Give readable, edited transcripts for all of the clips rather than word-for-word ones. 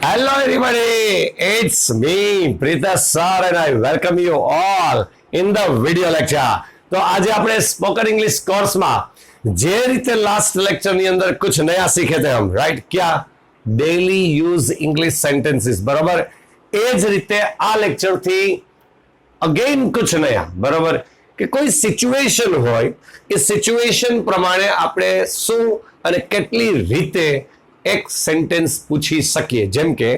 Hello everybody, it's me Pritesh sir and I welcome you all in the video lecture. તો આજે આપણે spoken English કોર્સમાં જે રીતે લાસ્ટ લેક્ચર ની અંદર कुछ नया सीखे थे हम, राइट? क्या डेली यूज इंग्लिश सेंटेंसेस, बराबर? એ જ રીતે આ લેક્ચર થી અગેન कुछ नया, बराबर? કે કોઈ સિચ્યુએશન હોય એ સિચ્યુએશન પ્રમાણે આપણે શું અને કેટલી રીતે એક સેન્ટેન્સ પૂછી શકીએ. જેમ કે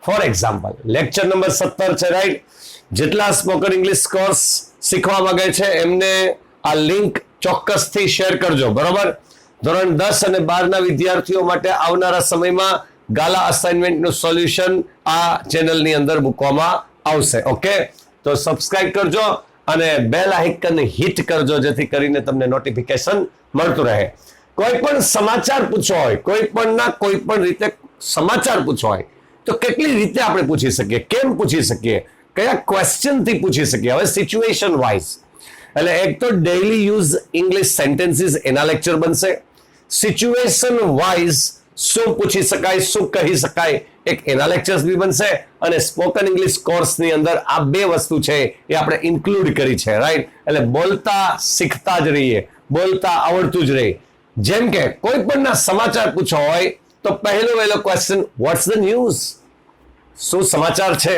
ફોર એક્ઝામ્પલ લેક્ચર નંબર 17 છે, રાઈટ? જેટલા સ્પોકન ઇંગ્લિશ કોર્સ શીખવા માંગે છે એમને આ લિંક ચોક્કસથી શેર કરજો, બરોબર? ધોરણ 10 અને 12 ના વિદ્યાર્થીઓ માટે આવનારા સમયમાં ગાલા અસાઇનમેન્ટનું સોલ્યુશન આ ચેનલની અંદર મૂકવામાં આવશે. ઓકે, તો સબસ્ક્રાઇબ કરજો અને બેલ આઇકન હિટ કરજો જેથી કરીને તમને નોટિફિકેશન મળતું રહે. કોઈ પણ સમાચાર પૂછવો હોય, કોઈ પણ રીતે સમાચાર પૂછવો હોય તો કેટલી રીતે આપણે પૂછી શકીએ, કેમ પૂછી શકીએ, કયા ક્વેશ્ચન થી પૂછી શકીએ. હવે સિચ્યુએશન વાઇઝ એટલે એક તો ડેઈલી યુઝ ઇંગ્લિશ સેન્ટેન્સીસ એના લેક્ચર બનશે. સિચ્યુએશન વાઇઝ શું પૂછી શકાય, શું કહી શકાય, એક એના લેક્ચર્સ બી બનશે. અને સ્પોકન ઇંગ્લિશ કોર્સની અંદર આ બે વસ્તુ છે એ આપણે ઇન્ક્લુડ કરી છે, રાઈટ? એટલે બોલતા શીખતા જ રહીએ, બોલતા આવડતું જ રહે. જેમ કે કોઈ પણના સમાચાર પૂછવા હોય તો પહેલો ક્વેશ્ચન, વોટ્સ ધ ન્યૂઝ? શું સમાચાર છે,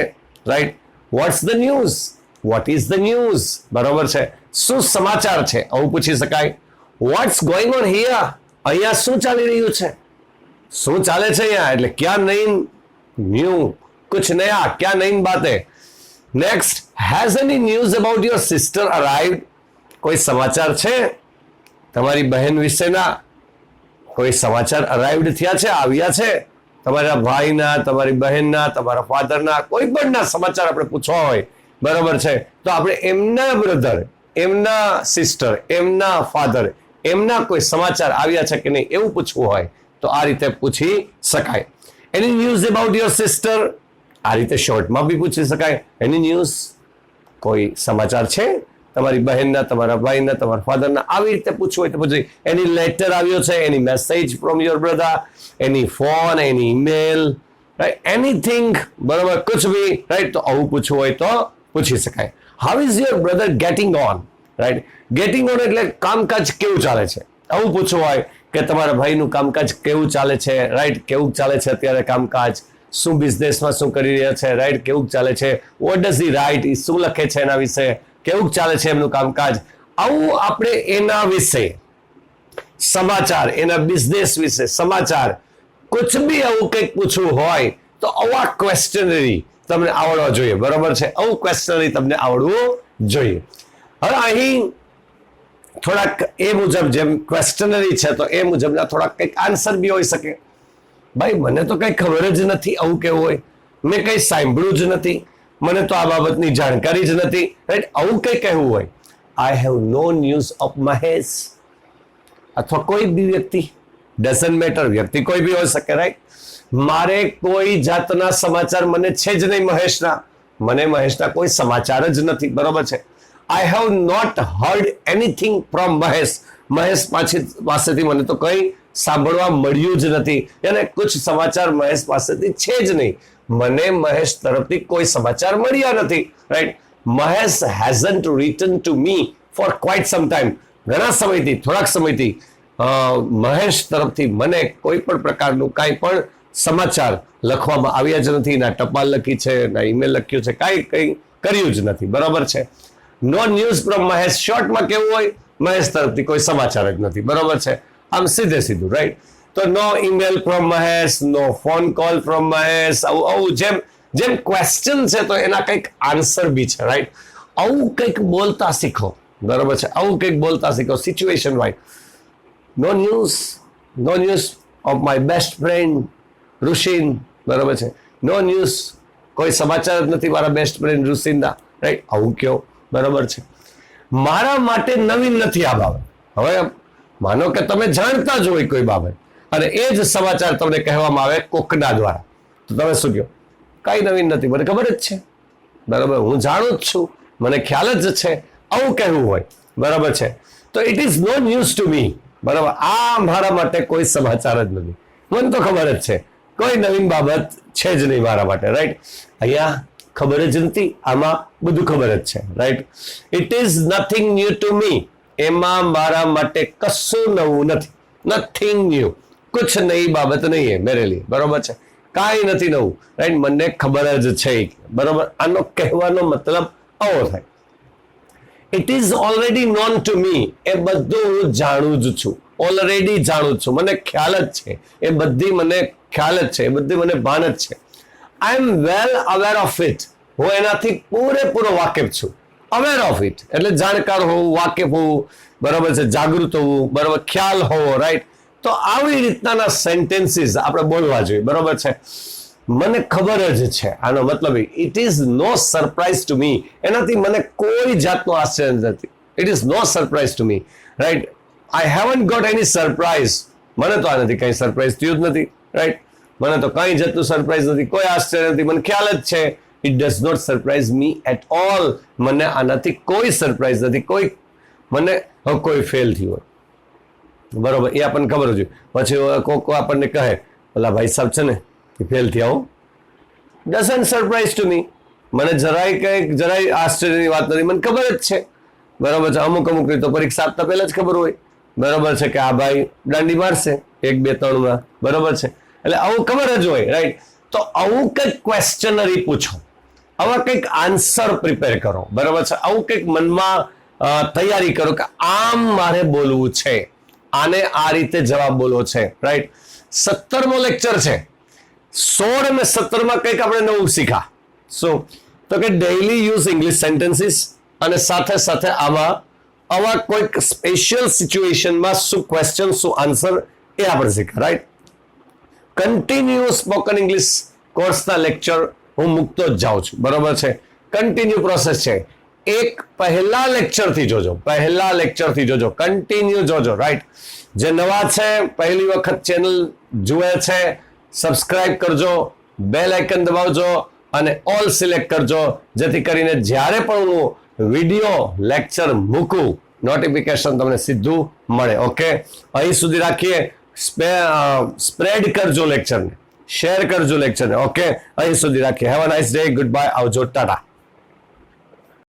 right? What's the news? What is the news? બરોબર છે, શું સમાચાર છે આવું પૂછી શકાય. Watts going on here? અહીંયા શું ચાલી રહ્યું છે, શું ચાલે છે અહીંયા? એટલે ક્યાં નઈ ન્યૂ, કુછ નયા, ક્યાં નઈ બાતે. Next, has any news about your sister arrived? કોઈ સમાચાર છે તમારી બહેન વિશેના? કોઈ સમાચાર અરાઇવ્ડ થયા છે, આવ્યા છે? તમારા ભાઈના, તમારી બહેનના, તમારા ફાધરના, કોઈ પણના સમાચાર આપણે પૂછવા હોય, બરોબર છે, તો આપણે એમના બ્રધર, એમના સિસ્ટર, એમના ફાધર, એમના કોઈ સમાચાર આવ્યા છે કે નહીં એવું પૂછવું હોય તો આ રીતે પૂછી શકાય. એની ન્યૂઝ અબાઉટ યોર સિસ્ટર? આ રીતે શોર્ટમાં બી પૂછી શકાય. એની ન્યૂઝ, કોઈ સમાચાર છે તમારી બહેનના, તમારા ભાઈના, તમારા ફાધરના, આવી રીતે પૂછવું હોય તો પૂછી. એની લેટર આવ્યો છે, any message from your brother, any phone, any email, right? Anything, બરોબર, કુછ બી, રાઈટ? તો આવું પૂછવું હોય તો પૂછી શકાય. How is your brother getting on? Right? Getting on એટલે કામકાજ કેવું ચાલે છે, આવું પૂછવું હોય કે તમારા ભાઈનું કામકાજ કેવું ચાલે છે, રાઈટ? કેવું ચાલે છે અત્યારે કામકાજ, શું બિઝનેસમાં શું કરી રહ્યા છે, રાઈટ? કેવું ચાલે છે, વોટ ડઝ હી રાઇટ, એ શું લખે છે એના વિશે, કેવું ચાલે છે એમનું કામકાજ. આવું આપણે એના વિશે સમાચાર, એના બિઝનેસ વિશે સમાચાર, કુછ બી આવું કંઈક પૂછવું હોય તો આવા ક્વેશ્ચનરી તમને આવડવા જોઈએ, બરોબર છે? આવું ક્વેશ્ચનરી તમને આવડવું જોઈએ. હવે અહીં થોડાક એ મુજબ જેમ ક્વેશ્ચનરી છે તો એ મુજબના થોડાક કંઈક આન્સર બી હોઈ શકે. ભાઈ મને તો કંઈ ખબર જ નથી આવું કેવું હોય, મેં કંઈ સાંભળ્યું જ નથી, મને તો આ બાબતની જાણકારી જ નથી, રાઈટ? આવું કંઈ કહેવું હોય, I have no news of Mahesh. અથવા કોઈ બી વ્યક્તિ, ડઝન્ટ મેટર, વ્યક્તિ કોઈ બી હોઈ શકે, રાઈટ? મારે કોઈ જાતના સમાચાર મને છે જ નહીં મહેશના, મને મહેશના કોઈ સમાચાર જ નથી, બરોબર છે? I have not heard anything from Mahesh. Mahesh પાસેથી મને તો કંઈ સાંભળવા મળ્યું જ નથી, અને કુછ સમાચાર મહેશ પાસેથી છે જ નહીં, મને મહેશ તરફથી કોઈ સમાચાર મળ્યા નથી, right? Mahesh hasn't return to me for quite some time. ઘણા સમયથી, થોડાક સમયથી મહેશ તરફથી મને કોઈ પણ પ્રકારનું કાંઈ પણ સમાચાર લખવામાં આવ્યા જ નથી, ના ટપાલ લખી છે, ના ઈમેલ લખ્યું છે, કંઈ કર્યું જ નથી, બરોબર છે? No news from Mahesh. શોર્ટમાં કેવું હોય, મહેશ તરફથી કોઈ સમાચાર જ નથી, બરોબર છે? આમ સીધું, રાઈટ? તો no email from Mahesh, no phone call from Mahesh. આવું જેમ ક્વેશ્ચન છે તો એના કંઈક આન્સર બી છે, રાઈટ? આવું કંઈક બોલતા શીખો, બરોબર છે? આવું કંઈક બોલતા શીખો situation wise. No news of my best friend Rushin, બરોબર છે? નો ન્યૂઝ, કોઈ સમાચાર જ નથી મારા બેસ્ટ ફ્રેન્ડ રુશિનના, રાઈટ? આવું કયો, બરોબર છે? મારા માટે નવીન નથી આ બાબત. હવે માનો કે તમે જાણતા જ હોય કોઈ બાબત અને એ જ સમાચાર તમને કહેવામાં આવે કોકના દ્વારા, તો તમે શું કહો? કઈ નવીન નથી, મને ખબર જ છે, બરાબર? હું જાણું જ છું, મને ખ્યાલ જ છે, આવું કહેવું હોય, બરાબર છે? તો it is no news to me, બરાબર? આ મારા માટે કોઈ સમાચાર જ નથી, મને તો ખબર જ છે, કોઈ નવીન બાબત છે જ નહીં મારા માટે, રાઈટ. અહીંયા ખબર જ નથી, આમાં બધું ખબર જ છે, right. It is nothing new to me, એમાં મારા માટે કશું નવું નથી. નથિંગ ન્યુ, કુછ નઈ બાબત નહીં હે મેરે લીએ, બરોબર છે, કાંઈ નથી નવું, રાઈટ. મને ખબર જ છે, બરોબર. આનો કહેવાનો મતલબ આવો થાય. It is already known to me, એ બધું હું જાણું જ છું, ઓલરેડી જાણું છું, મને ખ્યાલ જ છે, એ બધી મને ખ્યાલ જ છે, એ બધી મને ભાન જ છે. આઈ એમ વેલ અવેર ઓફ ઇટ, હું એનાથી પૂરેપૂરો વાકેફ છું. અવેર ઓફ ઇટ એટલે જાણકાર હોવું, વાકેફ હોવું, બરોબર છે, જાગૃત હોવું, બરોબર, ખ્યાલ હોવો, રાઈટ. તો આવી રીતના સેન્ટેન્સીસ આપણે બોલવા જોઈએ, બરોબર છે. મને ખબર જ છે, આનો મતલબ it is no surprise to me, એનાથી મને કોઈ જાતનો આશ્ચર્ય નથી. It is no surprise to me, right. I haven't got any surprise, મને તો આનાથી કઈ સરપ્રાઈઝ થયું જ નથી, રાઈટ. મને તો કઈ જાતનું સરપ્રાઈઝ નથી, કોઈ આશ્ચર્ય નથી, મને ખ્યાલ જ છે. It does not surprise me at all, મને આનાથી કોઈ સરપ્રાઈઝ નથી, મને કોઈ ફેલ થયું હોય, બરોબર, એ આપણને ખબર જ હોય. પછી કોક આપણને કહે, ઓલા ભાઈ સાહેબ છે ને કે ફેલ થયા હો, ડઝન્ટ સરપ્રાઈઝ ટુ મી, મને જરાય આશ્ચર્યની વાત નથી, મને ખબર જ છે, બરોબર છે. અમુક તો પરીક્ષા આપતા પહેલા જ ખબર હોય, બરોબર છે, કે આ ભાઈ દાંડી મારશે 1, 2, 3 માં, બરોબર છે. એટલે આવું ખબર જ હોય, રાઈટ. તો આવું કંઈક ક્વેશ્ચનરી પૂછો, આવા કંઈક આન્સર પ્રિપેર કરો, બરોબર છે. આવું કંઈક મનમાં તૈયારી કરો કે આમ મારે બોલવું છે, આને આ રીતે જવાબ બોલવો છે, રાઈટ. 17મો લેક્ચર છે. 16 અને 17માં કંઈક આપણે નવું શીખા. શું? તો કે ડેઇલી યુઝ ઇંગ્લિશ સેન્ટેન્સીસ, અને સાથે સાથે આવા કોઈક સ્પેશિયલ સિચ્યુએશનમાં શું ક્વેશ્ચન, શું આન્સર, એ આપણે શીખા, રાઈટ. કન્ટિન્યુ સ્પોકન ઇંગ્લિશ કોર્સના લેક્ચર હું મૂકતો જ જાઉં છું, બરોબર છે. કન્ટિન્યુ પ્રોસેસ છે. એક પહેલા લેક્ચરથી જોજો, કન્ટિન્યુ જોજો, રાઈટ. જે નવા છે, પહેલી વખત ચેનલ જુએ છે, સબસ્ક્રાઇબ કરજો, બેલ આઇકન દબાવજો અને ઓલ સિલેક્ટ કરજો, જેથી કરીને જ્યારે પણ હું વિડીયો લેક્ચર મૂકું નોટિફિકેશન તમને સીધું મળે. ઓકે, અહીં સુધી રાખીએ. સ્પ્રેડ કરજો લેક્ચરને, શેર કરજો લેક્ચરને. ઓકે, અહીં સુધી રાખીએ. Have a nice day, good bye, આવજો, ટાટા.